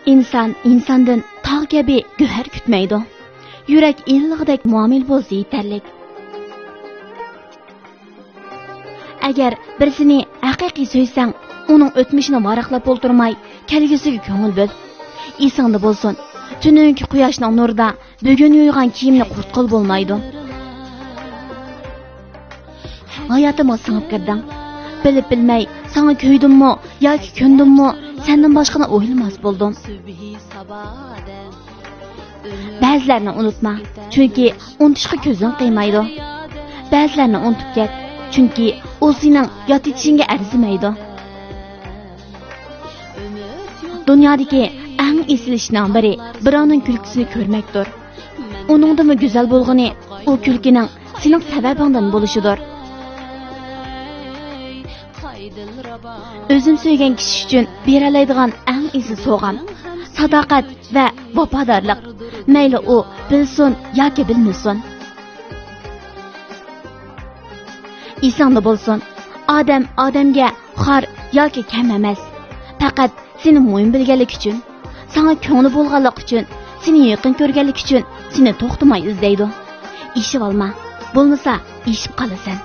İnsan insondan tog' kabi go'har kutmaydi. Yurak illig'idek muomil bo'lsa yetarli. Agar birisini haqiqiy so'ysang, uning o'tmishini varaqlab o'ltirmay, kelgusiga ko'ngil bo'l. Esingda bo'lsin, tunungi quyoshning nurida bugun yuygan kiyimni qurtqil bo'lmaydi. Hayotimga singib kirding. Bilib bilmay, sana ko'ydimmi yoki ko'ndimmi, sendan boshqani o'ylamas bo'ldim. Ba'zilarni unutma, chunki unutishga ko'zing qiymaydi. Ba'zilarni unutib ket, chunki u sening yod etishingga arzimaydi. Dunyodagi eng esil ishning biri birovning kulkisini ko'rmakdir. Uningdimi go'zal bo'lg'ini, u kulkining sening sababingdan bo'lishidir. O'zim sevgan kishi uchun beralaydigan eng esil sovg'am sadoqat va vafodorlik. Mayli u bilsin yoki bilmasin. Esingda bo'lsin, odam odamga xor yoki kam emas. Faqat seni mo'yin bilganlik uchun, sana ko'ngli bo'lganlik uchun, seni yaqin ko'rganlik uchun seni to'xtamay izlaydi. Eshib olma, bo'lmasa eshib qolasan.